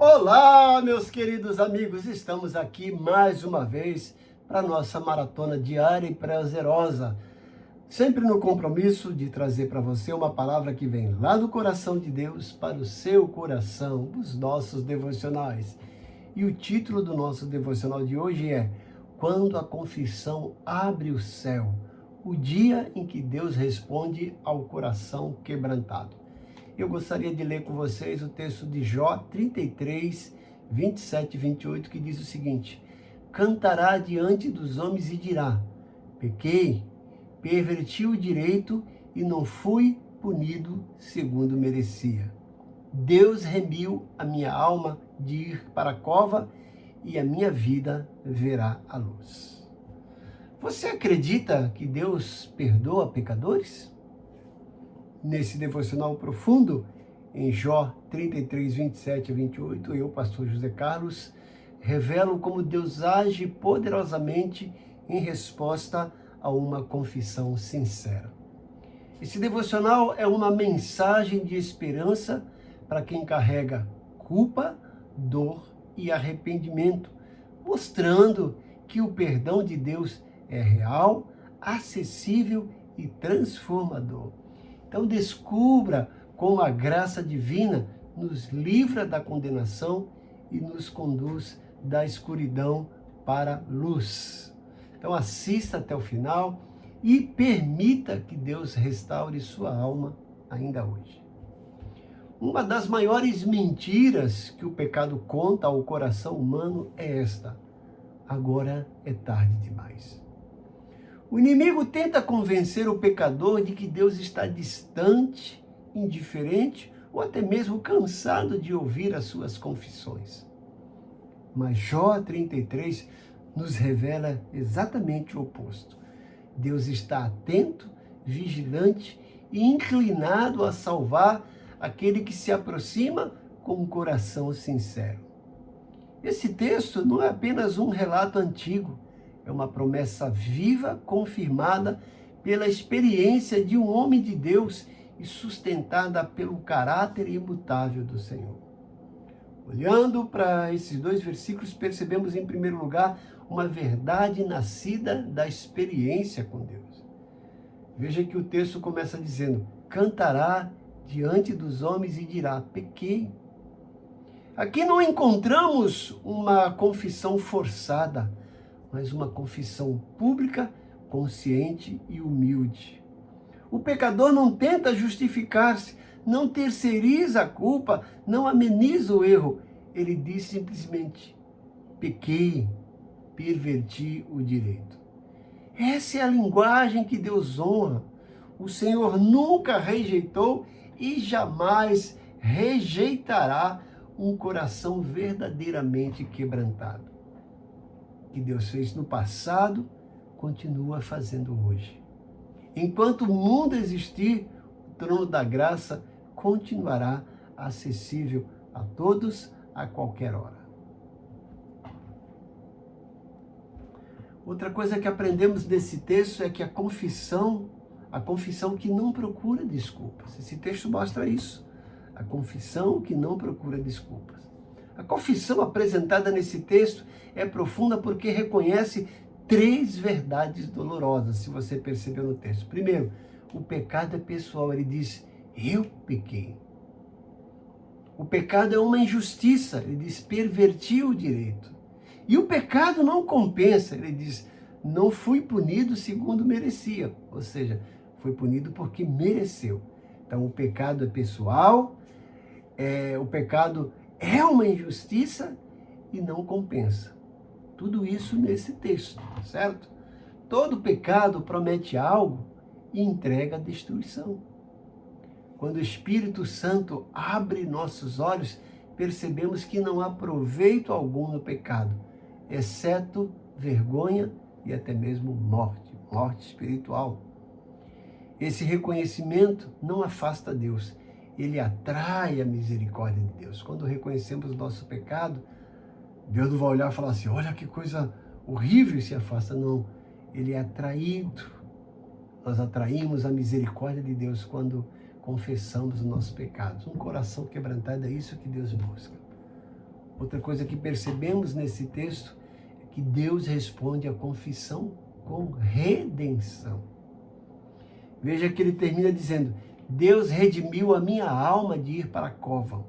Olá, meus queridos amigos, estamos aqui mais uma vez para a nossa maratona diária e prazerosa, sempre no compromisso de trazer para você uma palavra que vem lá do coração de Deus para o seu coração, os nossos devocionais. E o título do nosso devocional de hoje é Quando a confissão abre o céu, o dia em que Deus responde ao coração quebrantado. Eu gostaria de ler com vocês o texto de Jó 33, 27 e 28, que diz o seguinte: Cantará diante dos homens e dirá: Pequei, perverti o direito e não fui punido segundo merecia. Deus remiu a minha alma de ir para a cova e a minha vida verá a luz. Você acredita que Deus perdoa pecadores? Nesse devocional profundo, em Jó 33, 27 a 28, eu, pastor José Carlos, revelo como Deus age poderosamente em resposta a uma confissão sincera. Esse devocional é uma mensagem de esperança para quem carrega culpa, dor e arrependimento, mostrando que o perdão de Deus é real, acessível e transformador. Então descubra como a graça divina nos livra da condenação e nos conduz da escuridão para a luz. Então assista até o final e permita que Deus restaure sua alma ainda hoje. Uma das maiores mentiras que o pecado conta ao coração humano é esta: agora é tarde demais. O inimigo tenta convencer o pecador de que Deus está distante, indiferente ou até mesmo cansado de ouvir as suas confissões. Mas Jó 33 nos revela exatamente o oposto. Deus está atento, vigilante e inclinado a salvar aquele que se aproxima com um coração sincero. Esse texto não é apenas um relato antigo, é uma promessa viva, confirmada pela experiência de um homem de Deus e sustentada pelo caráter imutável do Senhor. Olhando para esses dois versículos, percebemos em primeiro lugar uma verdade nascida da experiência com Deus. Veja que o texto começa dizendo: cantará diante dos homens e dirá: pequei. Aqui não encontramos uma confissão forçada, mas uma confissão pública, consciente e humilde. O pecador não tenta justificar-se, não terceiriza a culpa, não ameniza o erro. Ele diz simplesmente: pequei, perverti o direito. Essa é a linguagem que Deus honra. O Senhor nunca rejeitou e jamais rejeitará um coração verdadeiramente quebrantado. Que Deus fez no passado, continua fazendo hoje. Enquanto o mundo existir, o trono da graça continuará acessível a todos, a qualquer hora. Outra coisa que aprendemos nesse texto é que a confissão que não procura desculpas. Esse texto mostra isso. A confissão que não procura desculpas. A confissão apresentada nesse texto é profunda porque reconhece três verdades dolorosas, se você percebeu no texto. Primeiro, o pecado é pessoal. Ele diz: eu pequei. O pecado é uma injustiça. Ele diz: perverti o direito. E o pecado não compensa. Ele diz: não fui punido segundo merecia. Ou seja, foi punido porque mereceu. Então o pecado é pessoal, o pecado é uma injustiça e não compensa. Tudo isso nesse texto, certo? Todo pecado promete algo e entrega a destruição. Quando o Espírito Santo abre nossos olhos, percebemos que não há proveito algum no pecado, exceto vergonha e até mesmo morte espiritual. Esse reconhecimento não afasta Deus, ele atrai a misericórdia de Deus. Quando reconhecemos o nosso pecado, Deus não vai olhar e falar assim: olha que coisa horrível, e se afasta. Não, ele é atraído. Nós atraímos a misericórdia de Deus quando confessamos os nossos pecados. Um coração quebrantado é isso que Deus busca. Outra coisa que percebemos nesse texto é que Deus responde à confissão com redenção. Veja que ele termina dizendo: Deus redimiu a minha alma de ir para a cova.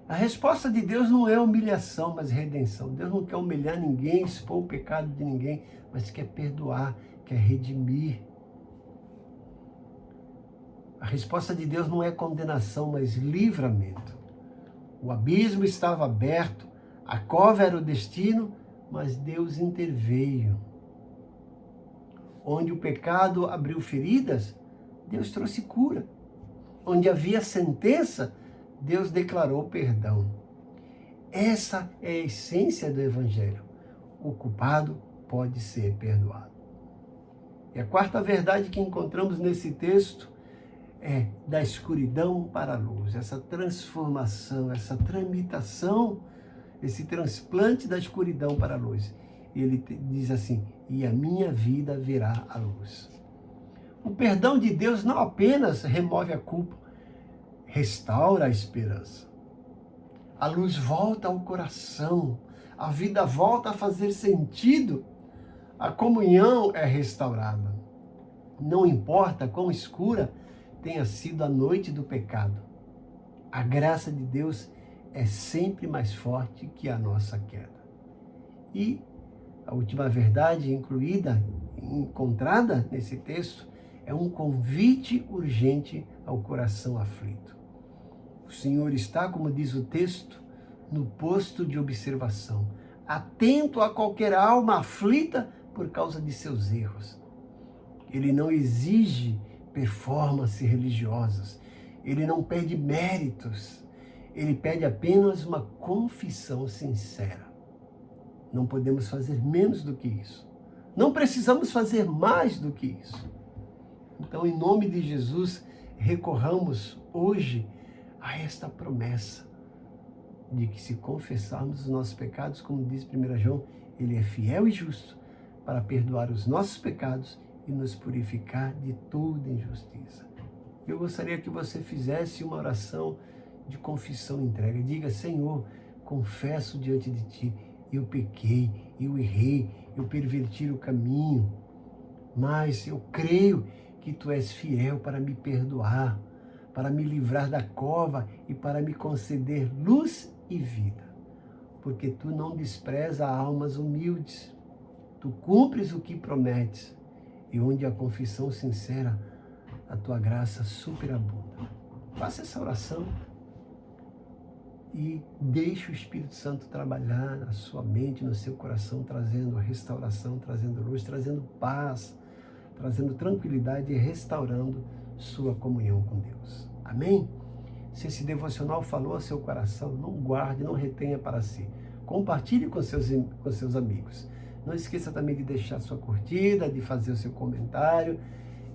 A resposta de Deus não é humilhação, mas redenção. Deus não quer humilhar ninguém, expor o pecado de ninguém, mas quer perdoar, quer redimir. A resposta de Deus não é condenação, mas livramento. O abismo estava aberto, a cova era o destino, mas Deus interveio. Onde o pecado abriu feridas, Deus trouxe cura. Onde havia sentença, Deus declarou perdão. Essa é a essência do Evangelho. O culpado pode ser perdoado. E a quarta verdade que encontramos nesse texto é da escuridão para a luz. Essa transformação, essa tramitação, esse transplante da escuridão para a luz. E ele diz assim: e a minha vida verá a luz. O perdão de Deus não apenas remove a culpa, restaura a esperança. A luz volta ao coração, a vida volta a fazer sentido, a comunhão é restaurada. Não importa quão escura tenha sido a noite do pecado, a graça de Deus é sempre mais forte que a nossa queda. E a última verdade encontrada nesse texto é um convite urgente ao coração aflito. O Senhor está, como diz o texto, no posto de observação, atento a qualquer alma aflita por causa de seus erros. Ele não exige performances religiosas, ele não pede méritos, ele pede apenas uma confissão sincera. Não podemos fazer menos do que isso. Não precisamos fazer mais do que isso. Então, em nome de Jesus, recorramos hoje a esta promessa de que, se confessarmos os nossos pecados, como diz 1 João, ele é fiel e justo para perdoar os nossos pecados e nos purificar de toda injustiça. Eu gostaria que você fizesse uma oração de confissão e entrega. Diga: Senhor, confesso diante de Ti, eu pequei, eu errei, eu perverti o caminho, mas eu creio que Tu és fiel para me perdoar, para me livrar da cova e para me conceder luz e vida. Porque Tu não despreza almas humildes, Tu cumpres o que prometes, e onde a confissão sincera, a Tua graça superabunda. Faça essa oração e deixe o Espírito Santo trabalhar na sua mente, no seu coração, trazendo restauração, trazendo luz, trazendo paz, trazendo tranquilidade e restaurando sua comunhão com Deus. Amém? Se esse devocional falou ao seu coração, não guarde, não retenha para si. Compartilhe com seus amigos. Não esqueça também de deixar sua curtida, de fazer o seu comentário,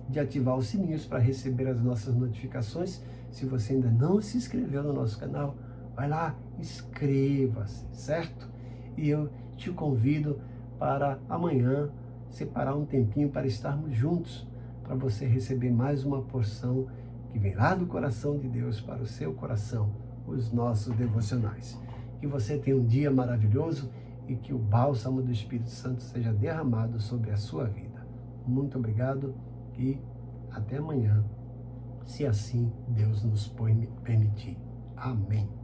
de ativar os sininhos para receber as nossas notificações. Se você ainda não se inscreveu no nosso canal, vai lá, inscreva-se, certo? E eu te convido para amanhã separar um tempinho para estarmos juntos, para você receber mais uma porção que vem lá do coração de Deus para o seu coração, os nossos devocionais. Que você tenha um dia maravilhoso e que o bálsamo do Espírito Santo seja derramado sobre a sua vida. Muito obrigado e até amanhã, se assim Deus nos permitir. Amém.